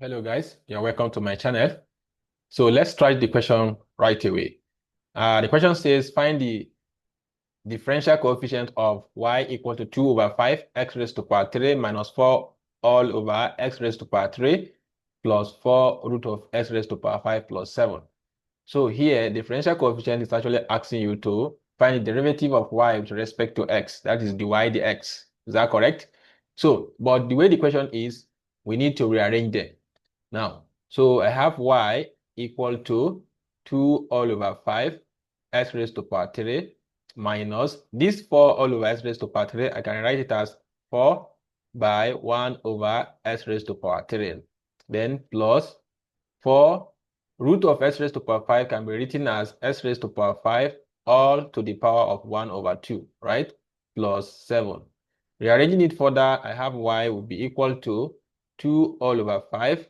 Hello guys, you're welcome to my channel. So let's try the question right away. The question says find the differential coefficient of y equal to 2 over 5 x raised to power 3 minus 4 all over x raised to power 3 plus 4 root of x raised to power 5 plus 7. So here, differential coefficient is actually asking you to find the derivative of y with respect to x. That is dy dx. Is that correct? So, but the way the question is, we need to rearrange them. Now, so I have y equal to 2 all over 5 x raised to power 3 minus this 4 all over x raised to power 3. I can write it as 4 by 1 over x raised to power 3. Then plus 4 root of x raised to power 5 can be written as x raised to power 5 all to the power of 1 over 2, right? Plus 7. Rearranging it further, I have y will be equal to 2 all over 5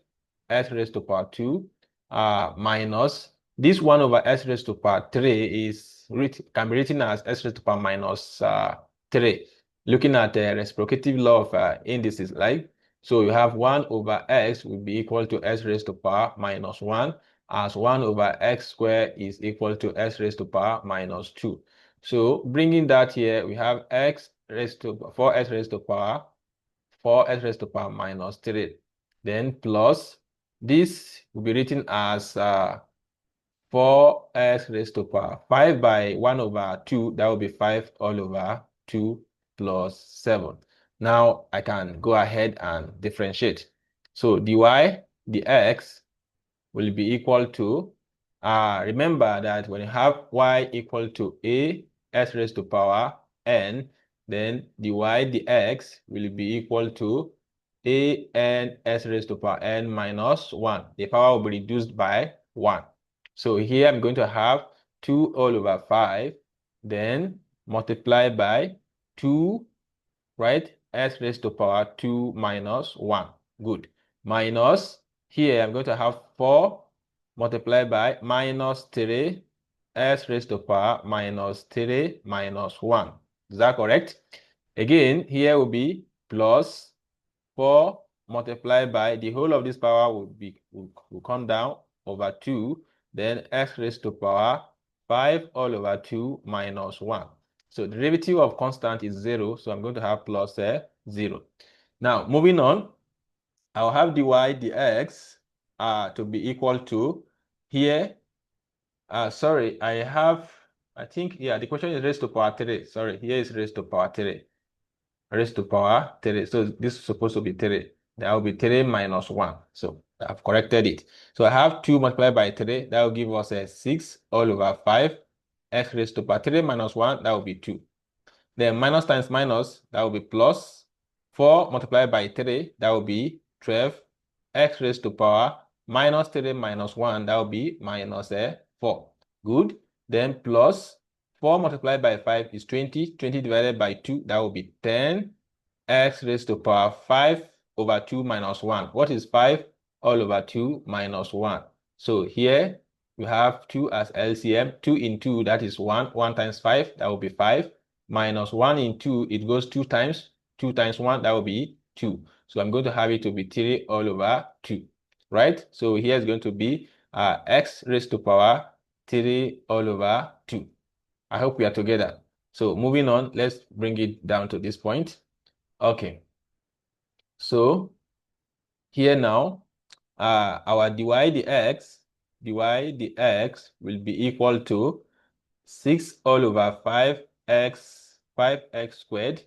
x raised to power 2 minus this 1 over x raised to power 3 can be written as x raised to power minus 3. Looking at the reciprocative law of indices, right? So you have 1 over x will be equal to x raised to power minus 1, as 1 over x squared is equal to x raised to power minus 2. So bringing that here, we have x raised to 4x raised to power 4x raised to power minus 3. Then plus this will be written as 4x raised to power 5 by 1 over 2. That will be 5 all over 2 plus 7. Now I can go ahead and differentiate. So dy dx will be equal to, remember that when you have y equal to a x raised to power n, then dy dx will be equal to a n x raised to power n minus 1. The power will be reduced by 1. So here I'm going to have 2 all over 5, then multiply by 2, right? X raised to power 2 minus 1. Good. Minus, here I'm going to have 4 multiplied by minus 3 x raised to power minus 3 minus 1. Is that correct? Again, here will be plus 4 multiplied by the whole of this power will come down over 2, then x raised to power 5 all over 2 minus 1. So the derivative of constant is 0, so I'm going to have plus 0. Now, moving on, I'll have dy dx to be equal to here. Sorry, I think, yeah, the question is raised to power 3. Sorry, here is raised to power 3. Raised to power 3. So this is supposed to be 3. That will be 3 minus 1. So I've corrected it. So I have 2 multiplied by 3. That will give us a 6 all over 5. X raised to power 3 minus 1. That will be 2. Then minus times minus. That will be plus 4 multiplied by 3. That will be 12. X raised to power minus 3 minus 1. That will be minus 4. Good. Then plus 4 multiplied by 5 is 20. 20 divided by 2, that will be 10. X raised to power 5 over 2 minus 1. What is 5 all over 2 minus 1? So here you have 2 as LCM. 2 in 2, that is 1. 1 times 5, that will be 5. Minus 1 in 2, it goes 2 times. 2 times 1, that will be 2. So I'm going to have it to be 3 all over 2. Right? So here is going to be x raised to power 3 all over 2. I hope we are together. So moving on, let's bring it down to this point. Okay. So here now, our dy dx will be equal to 6 all over 5x squared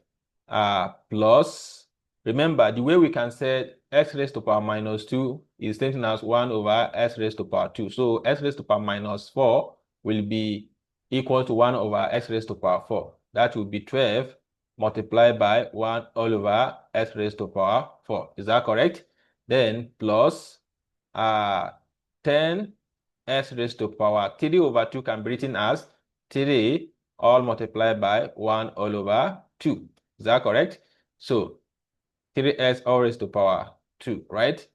plus, remember, the way we can say x raised to power minus 2 is taken as 1 over x raised to power 2. So x raised to power minus 4 will be equal to 1 over x raised to power 4. That will be 12 multiplied by 1 all over x raised to power 4. Is that correct? Then plus 10 x raised to power 3 over 2 can be written as 3 all multiplied by 1 all over 2. Is that correct? So 3x all raised to power 2, right?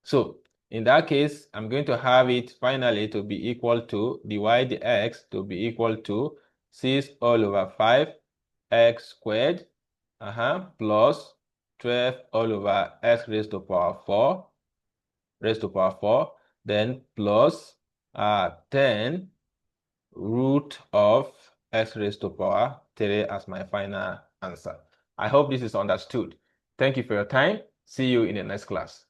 So in that case, I'm going to have it finally to be equal to dy dx to be equal to 6 all over 5x squared plus 12 all over x raised to power 4 raised to power 4, then plus 10 root of x raised to power 3 as my final answer. I hope this is understood. Thank you for your time. See you in the next class.